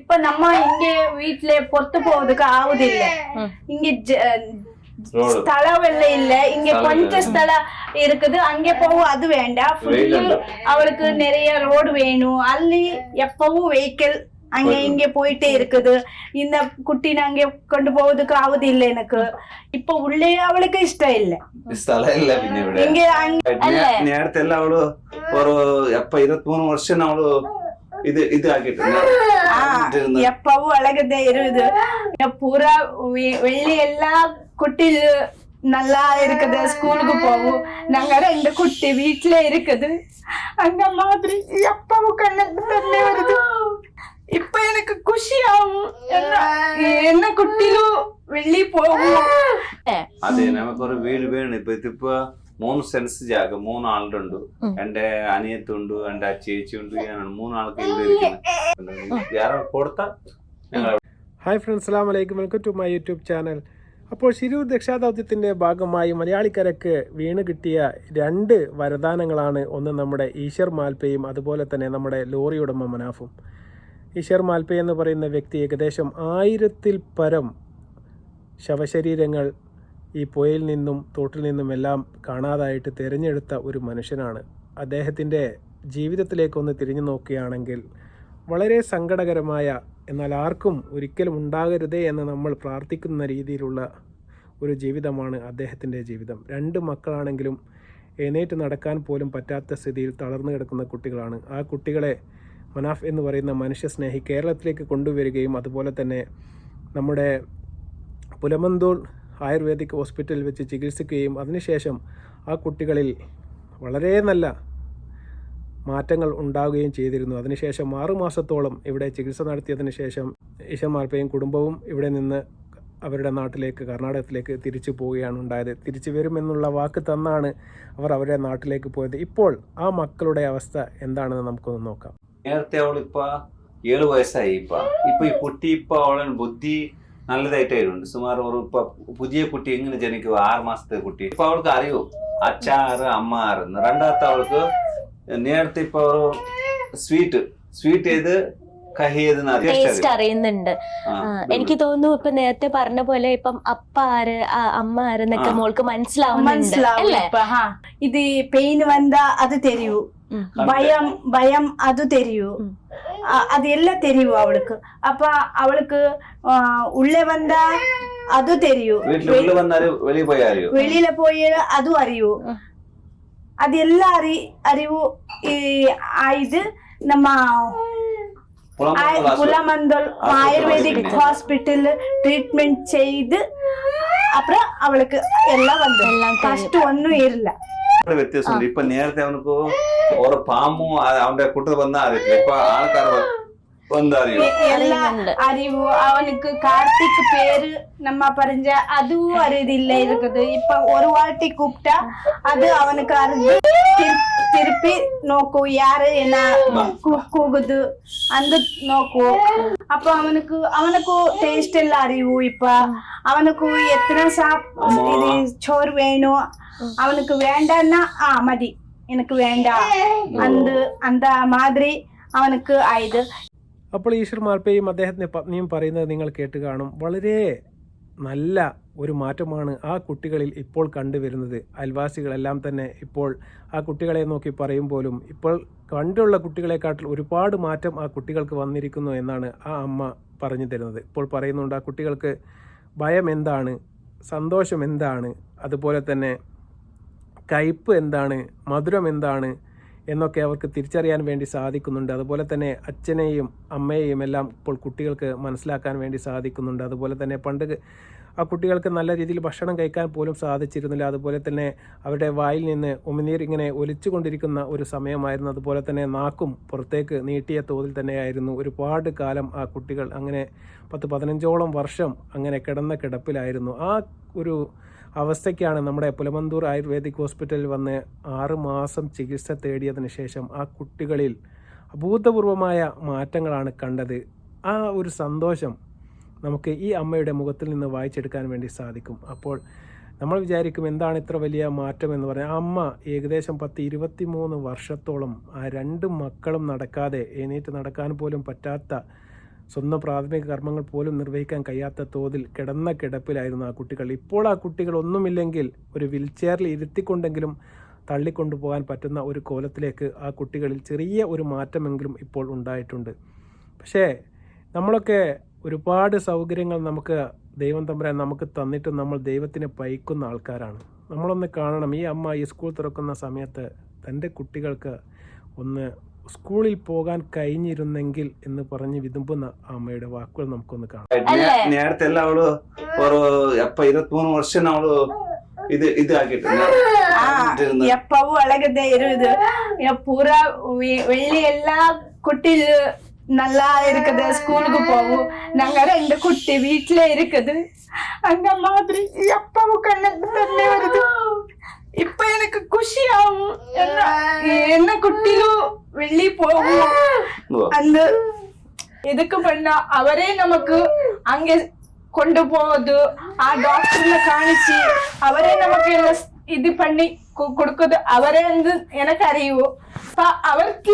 இப்ப நம்ம இங்க வீட்டுல பொறுத்து போறதுக்கு ஆகுதில்ல. இங்க ஸ்தலம் இல்ல, இங்க கொஞ்சம் ஸ்தலம் இருக்குது, அங்கே போவோம். அது வேண்டாம், ஃபுல்லு அவளுக்கு நிறைய ரோடு வேணும். அள்ளி எப்பவும் வெஹிக்கிள் அங்க இங்க போயிட்டே இருக்குது. இந்த குட்டின அங்கே கொண்டு போவதுக்கு ஆகுது இல்ல எனக்கு. இப்ப உள்ளே அவளுக்கு இஷ்டம் இல்ல, സ്ഥലം ഇല്ല. പിന്നെ ഇവിടെ നേരത്തെ എല്ലാം അവള് ഒരു 23 വർഷം അവള് ഇത് ആക്കിയിട്ടുണ്ട്. எப்பவும் அழகுதே இருக்குது. பூரா வெள்ளி எல்லா குட்டில நல்லா இருக்குது, ஸ்கூலுக்கு போகும். நாங்க 2 குட்டி வீட்டுல இருக்குது. அந்த மாதிரி எப்பவும் கண்ணுக்கு தண்ணி வருது. இப்ப எனக்கு குஷியாகும், என்ன കുട്ടിലും വെള്ളി പോകും. അതെ, നമുക്കൊരു വീട് വേണം. ഇപ്പൊ 3 സെൻസ് ജാഗ, 3 ആളുണ്ട്. എന്റെ അനിയത്തുണ്ട്, എന്റെ ചേച്ചിയുണ്ട്, ഞാനാണ്. 3 ആൾക്ക് ഇവിടെ ഇരിക്കുന്നത്. വേറെ കൊടുത്ത. ഹായ് ഫ്രണ്ട്സ്, അസ്സലാമു അലൈക്കും, welcome to my YouTube channel. അപ്പോൾ ശിരൂർ രക്ഷാദൗത്യത്തിൻ്റെ ഭാഗമായി മലയാളിക്കരക്ക് വീണ് കിട്ടിയ 2 വരദാനങ്ങളാണ്. ഒന്ന് നമ്മുടെ ഈശ്വർ മാൽപ്പയും അതുപോലെ തന്നെ നമ്മുടെ ലോറി ഉടമ മനാഫും. ഈശ്വർ മാൽപ്പ എന്ന് പറയുന്ന വ്യക്തി ഏകദേശം 1000-ൽ പരം ശവശരീരങ്ങൾ ഈ പുഴയിൽ നിന്നും തോട്ടിൽ നിന്നുമെല്ലാം കാണാതായിട്ട് തിരഞ്ഞെടുത്ത ഒരു മനുഷ്യനാണ്. അദ്ദേഹത്തിൻ്റെ ജീവിതത്തിലേക്കൊന്ന് തിരിഞ്ഞു നോക്കുകയാണെങ്കിൽ വളരെ സങ്കടകരമായ, എന്നാൽ ആർക്കും ഒരിക്കലും ഉണ്ടാകരുതേ എന്ന് നമ്മൾ പ്രാർത്ഥിക്കുന്ന രീതിയിലുള്ള ഒരു ജീവിതമാണ് അദ്ദേഹത്തിൻ്റെ ജീവിതം. 2 മക്കളാണെങ്കിലും എഴുന്നേറ്റ് നടക്കാൻ പോലും പറ്റാത്ത സ്ഥിതിയിൽ തളർന്നു കിടക്കുന്ന കുട്ടികളാണ്. ആ കുട്ടികളെ മനാഫ് എന്ന് പറയുന്ന മനുഷ്യസ്നേഹി കേരളത്തിലേക്ക് കൊണ്ടുവരികയും അതുപോലെ തന്നെ നമ്മുടെ പുലമന്തൂർ ആയുർവേദിക് ഹോസ്പിറ്റലിൽ വെച്ച് ചികിത്സിക്കുകയും അതിനുശേഷം ആ കുട്ടികളിൽ വളരെ നല്ല മാറ്റങ്ങൾ ഉണ്ടാവുകയും ചെയ്തിരുന്നു. അതിനുശേഷം 6 മാസത്തോളം ഇവിടെ ചികിത്സ നടത്തിയതിന് ശേഷം ഈശ്വർ മാൽപ്പയും കുടുംബവും ഇവിടെ നിന്ന് അവരുടെ നാട്ടിലേക്ക്, കർണാടകത്തിലേക്ക് തിരിച്ചു പോവുകയാണ് ഉണ്ടായത്. തിരിച്ചു വരുമെന്നുള്ള വാക്ക് തന്നാണ് അവർ അവരുടെ നാട്ടിലേക്ക് പോയത്. ഇപ്പോൾ ആ മക്കളുടെ അവസ്ഥ എന്താണെന്ന് നമുക്കൊന്ന് നോക്കാം. നേരത്തെ അവളിപ്പോ 7 വയസ്സായി. ഇപ്പൊ ഈ കുട്ടി ഇപ്പൊ അവളെ ബുദ്ധി നല്ലതായിട്ടായിരുന്നു. സുമാർ ഒരു പുതിയ കുട്ടി എങ്ങനെ ജനിക്കും, 6 മാസത്തെ കുട്ടി. ഇപ്പൊ അവൾക്ക് അറിയൂ അച്ചാറ് അമ്മ ആരെന്ന്. രണ്ടാമത്തെ അവൾക്ക് നേരത്തെ ഇപ്പൊ ഒരു സ്വീറ്റ് ചെയ്ത് ടേസ്റ്റ് അറിയുന്നുണ്ട്. എനിക്ക് തോന്നുന്നു ഇപ്പൊ നേരത്തെ പറഞ്ഞ പോലെ ഇപ്പം അപ്പ ആര് അമ്മ ആരെന്നൊക്കെ മോൾക്ക് മനസ്സിലാവുന്നുണ്ട്. ഇത് പെയിൻ വന്നാ അത് തെരയൂ, ഭയം അത് തെരയൂ, അതെല്ലാം തെരയൂ അവൾക്ക്. അപ്പൊ അവൾക്ക് ഉള്ളേ വന്നാ അത് തെരയൂ, വെളിയില പോയി അതും അറിയൂ. അതെല്ലാം അറിവു ആയത് നമ്മ പുലമന്തൽ ആയുർവേദിക് ഹോസ്പിറ്റലിൽ ട്രീറ്റ്മെന്റ് ചെയ്ത് അപ്പുറം അവൾക്ക് എല്ലാം വന്നു. ഫസ്റ്റ് ഒന്നും ഇല്ല. വ്യത്യാസമുണ്ട്. ഇപ്പൊ നേരത്തെ അവനക്ക് ഓരോ പാമ്പും അവന്റെ കൂട്ടത്തിൽ വന്നാ അറിയത്തില്ല. ഇപ്പൊ ആൾക്കാർ അറിവു. അവനുക്ക് കാർത്തിക് പേര് നമ്മ പറഞ്ഞ അതും അറിയതില്ല இருக்குது. ഇപ്പൊ ഒരു വാട്ടി കൂപ്പിട്ടാ അത് അവനുക്ക് അറിഞ്ഞ് തിരുപ്പി നോക്കൂ, യാര് എന്നാ കൂകുത് അത് നോക്കൂ. അപ്പൊ അവനുക്ക് ടേസ്റ്റ് എല്ലാം അറിയൂ. ഇപ്പൊ അവനുക്ക് എത്ര ചോറ് വേണോ, അവനുക്ക് വേണ്ടെന്നാ മതി, എനിക്ക് വേണ്ട അന്ത മാതിരി അവനുക്ക് ആയത്. അപ്പോൾ ഈശ്വർ മാൽപ്പയും അദ്ദേഹത്തിൻ്റെ പത്നിയും പറയുന്നത് നിങ്ങൾ കേട്ട് കാണും. വളരെ നല്ല ഒരു മാറ്റമാണ് ആ കുട്ടികളിൽ ഇപ്പോൾ കണ്ടുവരുന്നത്. അയൽവാസികളെല്ലാം തന്നെ ഇപ്പോൾ ആ കുട്ടികളെ നോക്കി പറയുമ്പോഴും ഇപ്പോൾ കണ്ടുള്ള കുട്ടികളെക്കാട്ടിൽ ഒരുപാട് മാറ്റം ആ കുട്ടികൾക്ക് വന്നിരിക്കുന്നു എന്നാണ് ആ അമ്മ പറഞ്ഞു തരുന്നത്. ഇപ്പോൾ പറയുന്നുണ്ട് ആ കുട്ടികൾക്ക് ഭയം എന്താണ്, സന്തോഷം എന്താണ്, അതുപോലെ തന്നെ കയ്പ്പ് എന്താണ്, മധുരം എന്താണ് എന്നൊക്കെ അവർക്ക് തിരിച്ചറിയാൻ വേണ്ടി സാധിക്കുന്നുണ്ട്. അതുപോലെ തന്നെ അച്ഛനെയും അമ്മയെയും എല്ലാം ഇപ്പോൾ കുട്ടികൾക്ക് മനസ്സിലാക്കാൻ വേണ്ടി സാധിക്കുന്നുണ്ട്. അതുപോലെ തന്നെ പണ്ട് ആ കുട്ടികൾക്ക് നല്ല രീതിയിൽ ഭക്ഷണം കഴിക്കാൻ പോലും സാധിച്ചിരുന്നില്ല. അതുപോലെ തന്നെ അവരുടെ വായിൽ നിന്ന് ഉമിനീർ ഇങ്ങനെ ഒലിച്ചു കൊണ്ടിരിക്കുന്ന ഒരു സമയമായിരുന്നു. അതുപോലെ തന്നെ നാക്കും പുറത്തേക്ക് നീട്ടിയ തോതിൽ തന്നെയായിരുന്നു. ഒരുപാട് കാലം ആ കുട്ടികൾ അങ്ങനെ 10-15ഓളം വർഷം അങ്ങനെ കിടന്ന കിടപ്പിലായിരുന്നു. ആ ഒരു അവസ്ഥയ്ക്കാണ് നമ്മുടെ പുലമന്തൂർ ആയുർവേദിക് ഹോസ്പിറ്റലിൽ വന്ന് 6 മാസം ചികിത്സ തേടിയതിന് ശേഷം ആ കുട്ടികളിൽ അഭൂതപൂർവമായ മാറ്റങ്ങളാണ് കണ്ടത്. ആ ഒരു സന്തോഷം നമുക്ക് ഈ അമ്മയുടെ മുഖത്തിൽ നിന്ന് വായിച്ചെടുക്കാൻ വേണ്ടി സാധിക്കും. അപ്പോൾ നമ്മൾ വിചാരിക്കും എന്താണ് ഇത്ര വലിയ മാറ്റം എന്ന് പറയാം. അമ്മ ഏകദേശം 10-23 വർഷത്തോളം ആ 2 മക്കളും നടക്കാതെ, എണീറ്റ് നടക്കാൻ പോലും പറ്റാത്ത സ്വന്തം പ്രാഥമിക കർമ്മങ്ങൾ പോലും നിർവഹിക്കാൻ കഴിയാത്ത തോതിൽ കിടന്ന കിടപ്പിലായിരുന്നു ആ കുട്ടികൾ. ഇപ്പോൾ ആ കുട്ടികൾ ഒന്നുമില്ലെങ്കിൽ ഒരു വീൽചെയറിൽ ഇരുത്തിക്കൊണ്ടെങ്കിലും തള്ളിക്കൊണ്ടുപോകാൻ പറ്റുന്ന ഒരു കോലത്തിലേക്ക് ആ കുട്ടികളിൽ ചെറിയ ഒരു മാറ്റമെങ്കിലും ഇപ്പോൾ ഉണ്ടായിട്ടുണ്ട്. പക്ഷേ നമ്മളൊക്കെ ഒരുപാട് സൗകര്യങ്ങൾ നമുക്ക് ദൈവം തമ്പുരാൻ നമുക്ക് തന്നിട്ടും നമ്മൾ ദൈവത്തിനെ പഴിക്കുന്ന ആൾക്കാരാണ്. നമ്മളൊന്ന് കാണണം, ഈ അമ്മ ഈ സ്കൂൾ തുറക്കുന്ന സമയത്ത് തൻ്റെ കുട്ടികൾക്ക് ഒന്ന് സ്കൂളിൽ പോകാൻ കഴിഞ്ഞിരുന്നെങ്കിൽ എന്ന് പറഞ്ഞ് വിതുമ്പുന്ന അമ്മയുടെ വാക്കുകൾ നമുക്കൊന്ന് കാണാം. നേരത്തെ എല്ലാം അവള് ഒരു 23 ವರ್ಷ അവള് ഇത് ആക്കിട്ടുണ്ട്. எப்பவும் அழகுதே இருக்குது. பூரா வெள்ளி எல்லா குட்டில நல்லா இருக்குது. ஸ்கூலுக்கு போவோம். நாங்க 2 குட்டி வீட்டுல இருக்குது. அந்த மாதிரி எப்பவும் கண்ணு தண்ணி வருது. இப்ப எனக்கு குஷி ஆகும். என்ன குட்டிலும் வெள்ளி போகும். அந்த இதுக்கு பண்ணா அவரே நமக்கு அங்கே கொண்டு போகுது. ആ ഡോക്ടറിനെ കാണിച്ച് അവരെ നമുക്ക് ഇത് പണി കൊടുക്കുന്നത് അവരെ എനിക്കറിയൂ. അപ്പൊ അവർക്ക്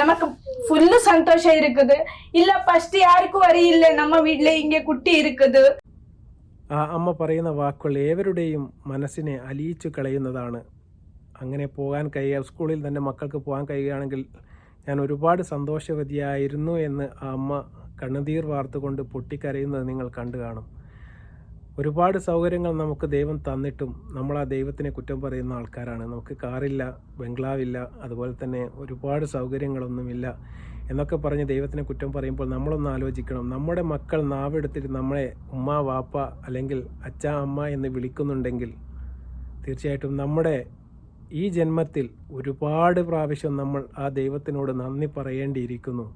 നമുക്ക് ഫുള്ള് സന്തോഷം ഇരിക്കുന്നത്. ഇല്ല ഫസ്റ്റ് ആർക്കും അറിയില്ല നമ്മ വീട്ടിലെ ഇങ്ങനെ കുട്ടി ഇരിക്കുന്നത്. ആ അമ്മ പറയുന്ന വാക്കുകൾ ഏവരുടെയും മനസ്സിനെ അലിയിച്ചു കളയുന്നതാണ്. അങ്ങനെ പോകാൻ കഴിയുക, സ്കൂളിൽ തന്നെ മക്കൾക്ക് പോകാൻ കഴിയുകയാണെങ്കിൽ ഞാൻ ഒരുപാട് സന്തോഷവതിയായിരുന്നു എന്ന് ആ അമ്മ കണ്ണുനീർ വാർത്തുകൊണ്ട് പൊട്ടിക്കരയുന്നത് നിങ്ങൾ കണ്ടു കാണും. ഒരുപാട് സൗകര്യങ്ങൾ നമുക്ക് ദൈവം തന്നിട്ടും നമ്മൾ ആ ദൈവത്തിനെ കുറ്റം പറയുന്ന ആൾക്കാരാണ്. നമുക്ക് കാറില്ല, ബംഗ്ലാവില്ല, അതുപോലെ തന്നെ ഒരുപാട് സൗകര്യങ്ങളൊന്നുമില്ല എന്നൊക്കെ പറഞ്ഞ് ദൈവത്തിനെ കുറ്റം പറയുമ്പോൾ നമ്മളൊന്ന് ആലോചിക്കണം. നമ്മുടെ മക്കൾ നാവെടുത്തിട്ട് നമ്മളെ ഉമ്മ വാപ്പ അല്ലെങ്കിൽ അച്ഛ അമ്മ എന്ന് വിളിക്കുന്നുണ്ടെങ്കിൽ തീർച്ചയായിട്ടും നമ്മുടെ ഈ ജന്മത്തിൽ ഒരുപാട് പ്രാവശ്യം നമ്മൾ ആ ദൈവത്തിനോട് നന്ദി പറയേണ്ടിയിരിക്കുന്നു.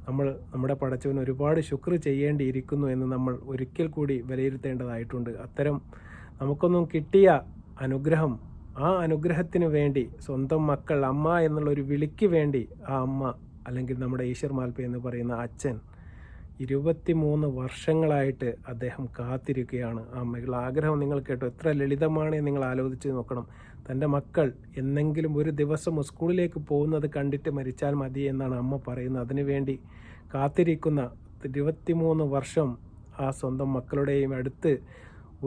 നമ്മൾ നമ്മുടെ പടച്ചവന് ഒരുപാട് ശുക്ർ ചെയ്യേണ്ടിയിരിക്കുന്നു എന്ന് നമ്മൾ ഒരിക്കൽ കൂടി വിലയിരുത്തേണ്ടതായിട്ടുണ്ട്. അത്തരം നമുക്കൊന്നും കിട്ടിയ അനുഗ്രഹം, ആ അനുഗ്രഹത്തിന് വേണ്ടി സ്വന്തം മക്കൾ അമ്മ എന്നുള്ളൊരു വിളിക്ക് വേണ്ടി ആ അമ്മ അല്ലെങ്കിൽ നമ്മുടെ ഈശ്വർ മാൽപ്പെ എന്ന് പറയുന്ന അച്ഛൻ 23 വർഷങ്ങളായിട്ട് അദ്ദേഹം കാത്തിരിക്കുകയാണ്. ആ അമ്മയുടെ ആഗ്രഹം നിങ്ങൾ കേട്ടോ, എത്ര ലളിതമാണ് നിങ്ങൾ ആലോചിച്ച് നോക്കണം. തൻ്റെ മക്കൾ എന്നെങ്കിലും ഒരു ദിവസം സ്കൂളിലേക്ക് പോകുന്നത് കണ്ടിട്ട് മരിച്ചാൽ മതി എന്നാണ് അമ്മ പറയുന്നത്. അതിനുവേണ്ടി കാത്തിരിക്കുന്ന 23 വർഷം ആ സ്വന്തം മക്കളുടെയും അടുത്ത്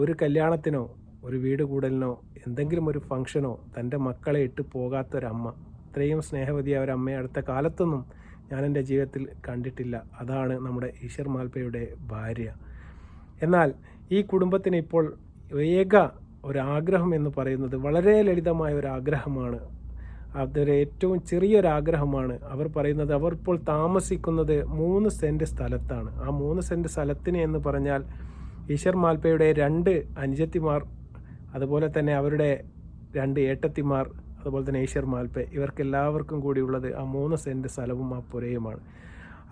ഒരു കല്യാണത്തിനോ ഒരു വീട് കൂടലിനോ എന്തെങ്കിലും ഒരു ഫംഗ്ഷനോ തൻ്റെ മക്കളെ ഇട്ട് പോകാത്തൊരമ്മ, ഇത്രയും സ്നേഹവതിയായ ഒരമ്മയെ അടുത്ത കാലത്തൊന്നും ഞാൻ എൻ്റെ ജീവിതത്തിൽ കണ്ടിട്ടില്ല. അതാണ് നമ്മുടെ ഈശ്വർ മാൽപ്പയുടെ ഭാര്യ. എന്നാൽ ഈ കുടുംബത്തിന് ഇപ്പോൾ ഏക ഒരാഗ്രഹം എന്ന് പറയുന്നത് വളരെ ലളിതമായ ഒരാഗ്രഹമാണ്. അതൊരു ഏറ്റവും ചെറിയൊരാഗ്രഹമാണ്. അവർ പറയുന്നത് അവർ ഇപ്പോൾ താമസിക്കുന്നത് 3 സെൻറ്റ് സ്ഥലത്താണ്. ആ 3 സെൻറ്റ് സ്ഥലത്തിന് എന്ന് പറഞ്ഞാൽ ഈശ്വർ മാൽപ്പയുടെ 2 അനുജത്തിമാർ, അതുപോലെ തന്നെ അവരുടെ 2 ഏട്ടത്തിമാർ, അതുപോലെ തന്നെ ഈശ്വർ മാൽപ്പെ, ഇവർക്കെല്ലാവർക്കും കൂടിയുള്ളത് ആ 3 സെൻറ്റ് സ്ഥലവും ആ പുരയുമാണ്.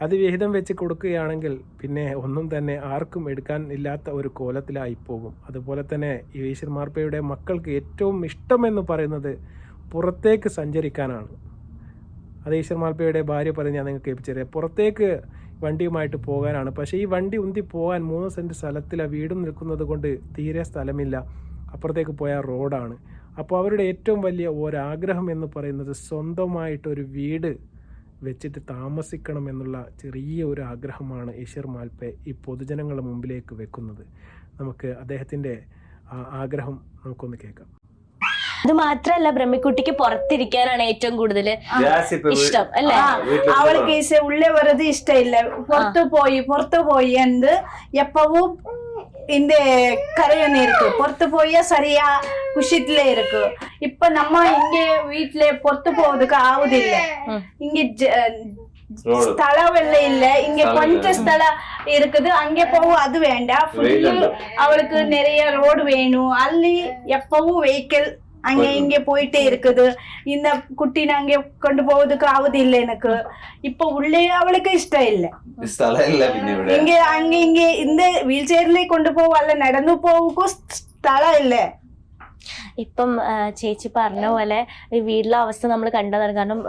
അത് വിഹിതം വെച്ച് കൊടുക്കുകയാണെങ്കിൽ പിന്നെ ഒന്നും തന്നെ ആർക്കും എടുക്കാൻ ഇല്ലാത്ത ഒരു കോലത്തിലായി പോകും. അതുപോലെ തന്നെ ഈ ഈശ്വർ മാൽപ്പയുടെ മക്കൾക്ക് ഏറ്റവും ഇഷ്ടമെന്ന് പറയുന്നത് പുറത്തേക്ക് സഞ്ചരിക്കാനാണ്. അത് ഈശ്വർ മാൽപ്പയുടെ ഭാര്യ പറഞ്ഞ് ഞാൻ നിങ്ങൾക്ക് കേൾപ്പിച്ചറിയാം, പുറത്തേക്ക് വണ്ടിയുമായിട്ട് പോകാനാണ്. പക്ഷേ ഈ വണ്ടി ഉന്തി പോകാൻ 3 സെൻറ്റ് സ്ഥലത്തിൽ ആ വീടും നിൽക്കുന്നത് കൊണ്ട് തീരെ സ്ഥലമില്ല. അപ്പുറത്തേക്ക് പോയാൽ റോഡാണ്. അപ്പോൾ അവരുടെ ഏറ്റവും വലിയ ഒരാഗ്രഹം എന്ന് പറയുന്നത് സ്വന്തമായിട്ടൊരു വീട് വെച്ചിട്ട് താമസിക്കണം എന്നുള്ള ചെറിയ ഒരു ആഗ്രഹമാണ് ഈശ്വർ മാൽപ്പെ ഈ പൊതുജനങ്ങളുടെ മുമ്പിലേക്ക് വെക്കുന്നത്. നമുക്ക് അദ്ദേഹത്തിൻ്റെ ആ ആഗ്രഹം നമുക്കൊന്ന് കേൾക്കാം. അത് മാത്രല്ല, ബ്രഹ്മിക്കുട്ടിക്ക് പുറത്തിരിക്കാനാണ് ഏറ്റവും കൂടുതൽ ഇഷ്ടം അല്ലേ? അവൾക്ക് ഉള്ളേ വരത് ഇഷ്ടമില്ല. പുറത്തു പോയി എന്ത് எப்பவும் இந்த கரையன் இருக்கு. பொறுத்து போய் சரியா குஷித்துல இருக்கு. இப்ப நம்ம இங்க வீட்டுல பொறுத்து போவதுக்கு ஆகுதில்ல. இங்க ஸ்தலம் இல்ல, இங்க கொஞ்சம் ஸ்தலம் இருக்குது. அங்கே போவோம், அது வேண்டாம். அவளுக்கு நிறைய ரோடு வேணும். அள்ளி எப்பவும் வெஹிக்கிள் அங்க இங்க போயிட்டே இருக்குது. இந்த குட்டின அங்கே கொண்டு போவதுக்கு ஆகுதில்ல எனக்கு. இப்ப உள்ளே அவளுக்கு இஷ்டம் இல்ல. இங்க அங்க இங்க இந்த വീൽ ചെയറിലെ കൊണ്ടുപോകും, അല്ല നടന്നു പോകും സ്ഥലം ഇല്ല. ഇപ്പം ചേച്ചി പറഞ്ഞ പോലെ ഈ വീട്ടിലെ അവസ്ഥ നമ്മൾ കണ്ടതാണ്. കാരണം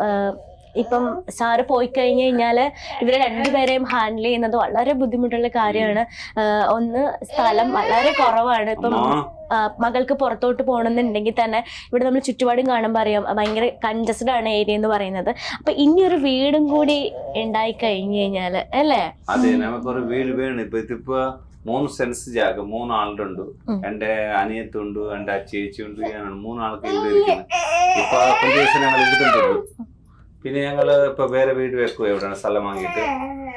ഇപ്പം സാറ് പോയി കഴിഞ്ഞു കഴിഞ്ഞാല് ഇവരെ രണ്ടുപേരെയും ഹാൻഡിൽ ചെയ്യുന്നത് വളരെ ബുദ്ധിമുട്ടുള്ള കാര്യമാണ്. ഒന്ന് സ്ഥലം വളരെ കുറവാണ്. ഇപ്പം മകൾക്ക് പുറത്തോട്ട് പോകണമെന്നുണ്ടെങ്കിൽ തന്നെ ഇവിടെ നമ്മൾ ചുറ്റുപാടും കാണുമ്പോൾ അറിയാം ഭയങ്കര കൺജസ്റ്റഡ് ആണ് ഏരിയ എന്ന് പറയുന്നത്. അപ്പൊ ഇനിയൊരു വീടും കൂടി ഉണ്ടായി കഴിഞ്ഞു കഴിഞ്ഞാല് അല്ലേ? അതെ, നമുക്കൊരു വീട് വേണം. ഇപ്പൊ 3 സെൻസ് ജാഗ 3 ആളുടെ ഉണ്ട്. എന്റെ അനിയത്തുണ്ട്, എന്റെ ചേച്ചിയുണ്ട്, ഞാനാണ് 3 ആൾക്ക് ഇവിടെ ഇരിക്കുന്നത്. ഇപ്പൊ കുറച്ച് ദിവസം ഞങ്ങൾ എടുത്തിട്ടുണ്ട്. പിന്നെ ഞങ്ങള് ഇപ്പൊ വേറെ വീട് വെക്കുക, എവിടെയാണ് സ്ഥലം വാങ്ങിയിട്ട്.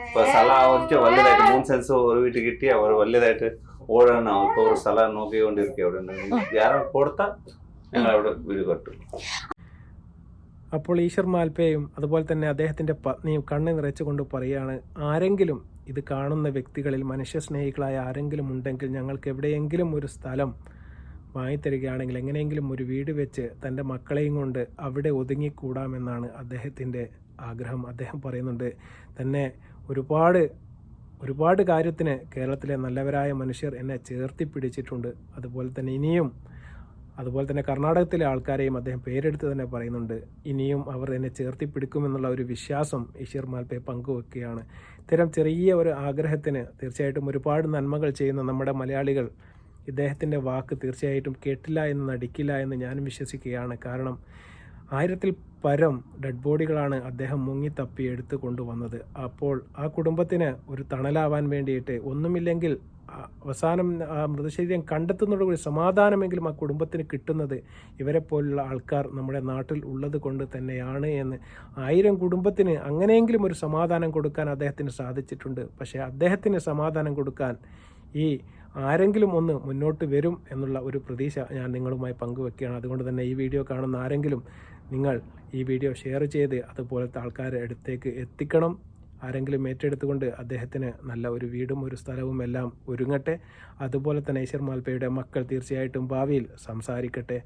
ഇപ്പൊ സ്ഥലം ഒറ്റ വലുതായിട്ട് 3 സെൻസ് ഒരു വീട്ടിൽ കിട്ടി അവർ വലുതായിട്ട് ഓടണം. ഇപ്പൊ ഒരു സ്ഥലം നോക്കിക്കൊണ്ടിരിക്കുക. അവിടെ ആരോ കൊടുത്താൽ ഞങ്ങൾ അവിടെ വീട് കെട്ടും. അപ്പോൾ ഈശ്വർ മാൽപ്പയും അതുപോലെ തന്നെ അദ്ദേഹത്തിൻ്റെ പത്നിയും കണ്ണ് നിറച്ചുകൊണ്ട് പറയുകയാണ്, ആരെങ്കിലും ഇത് കാണുന്ന വ്യക്തികളിൽ മനുഷ്യസ്നേഹികളായ ആരെങ്കിലും ഉണ്ടെങ്കിൽ ഞങ്ങൾക്ക് എവിടെയെങ്കിലും ഒരു സ്ഥലം വാങ്ങിത്തരികയാണെങ്കിൽ എങ്ങനെയെങ്കിലും ഒരു വീട് വെച്ച് തൻ്റെ മക്കളെയും കൊണ്ട് അവിടെ ഒതുങ്ങിക്കൂടാമെന്നാണ് അദ്ദേഹത്തിൻ്റെ ആഗ്രഹം. അദ്ദേഹം പറയുന്നുണ്ട് തന്നെ ഒരുപാട് കാര്യത്തിന് കേരളത്തിലെ നല്ലവരായ മനുഷ്യർ എന്നെ ചേർത്തി പിടിച്ചിട്ടുണ്ട്. അതുപോലെ തന്നെ കർണാടകത്തിലെ ആൾക്കാരെയും അദ്ദേഹം പേരെടുത്ത് തന്നെ പറയുന്നുണ്ട്. ഇനിയും അവർ എന്നെ ചേർത്തി പിടിക്കുമെന്നുള്ള ഒരു വിശ്വാസം ഈശ്വർ മാൽപ്പെ പങ്കുവെക്കുകയാണ്. ഇത്തരം ചെറിയ ഒരു ആഗ്രഹത്തിന് തീർച്ചയായിട്ടും ഒരുപാട് നന്മകൾ ചെയ്യുന്ന നമ്മുടെ മലയാളികൾ ഇദ്ദേഹത്തിൻ്റെ വാക്ക് തീർച്ചയായിട്ടും കേട്ടില്ല എന്ന് നടിക്കില്ല എന്ന് ഞാനും വിശ്വസിക്കുകയാണ്. കാരണം 1000-ൽ പരം ഡെഡ് ബോഡികളാണ് അദ്ദേഹം മുങ്ങിത്തപ്പി എടുത്തു കൊണ്ടുവന്നത്. അപ്പോൾ ആ കുടുംബത്തിന് ഒരു തണലാവാൻ വേണ്ടിയിട്ട് ഒന്നുമില്ലെങ്കിൽ അവസാനം ആ മൃതശരീരം കണ്ടെത്തുന്നതോടുകൂടി സമാധാനമെങ്കിലും ആ കുടുംബത്തിന് കിട്ടുന്നത് ഇവരെ പോലുള്ള ആൾക്കാർ നമ്മുടെ നാട്ടിൽ ഉള്ളത് കൊണ്ട് തന്നെയാണ് എന്ന് 1000 കുടുംബത്തിന് അങ്ങനെയെങ്കിലും ഒരു സമാധാനം കൊടുക്കാൻ അദ്ദേഹത്തിന് സാധിച്ചിട്ടുണ്ട്. പക്ഷേ അദ്ദേഹത്തിന് സമാധാനം കൊടുക്കാൻ ഈ ആരെങ്കിലും ഒന്ന് മുന്നോട്ട് വരും എന്നുള്ള ഒരു പ്രതീക്ഷ ഞാൻ നിങ്ങളുമായി പങ്കുവെക്കുകയാണ്. അതുകൊണ്ട് തന്നെ ഈ വീഡിയോ കാണുന്ന ആരെങ്കിലും നിങ്ങൾ ഈ വീഡിയോ ഷെയർ ചെയ്ത് അതുപോലത്തെ ആൾക്കാരെ അടുത്തേക്ക് എത്തിക്കണം. ആരെങ്കിലും ഏറ്റെടുത്തുകൊണ്ട് അദ്ദേഹത്തിന് നല്ല ഒരു വീടും ഒരു സ്ഥലവും എല്ലാം ഒരുങ്ങട്ടെ. അതുപോലെ തന്നെ ഈശ്വർ മാൽപ്പയുടെ മക്കൾ തീർച്ചയായിട്ടും ഭാവിയിൽ സംസാരിക്കട്ടെ.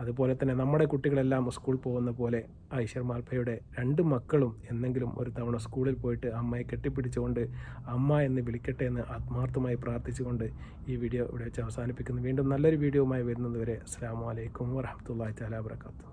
അതുപോലെ തന്നെ നമ്മുടെ കുട്ടികളെല്ലാം സ്കൂൾ പോകുന്ന പോലെ ഈശ്വർ മാൽപ്പയുടെ 2 മക്കളും എന്തെങ്കിലും ഒരു തവണ സ്കൂളിൽ പോയിട്ട് അമ്മയെ കെട്ടിപ്പിടിച്ചുകൊണ്ട് അമ്മ എന്ന് വിളിക്കട്ടെ എന്ന് ആത്മാർത്ഥമായി പ്രാർത്ഥിച്ചുകൊണ്ട് ഈ വീഡിയോ ഇവിടെ വെച്ച് അവസാനിപ്പിക്കുന്നു. വീണ്ടും നല്ലൊരു വീഡിയോയുമായി വരുന്നതുവരെ അസ്സലാമു അലൈക്കും വറഹ്മത്തുള്ളാഹി തആല വബറകാതുഹു.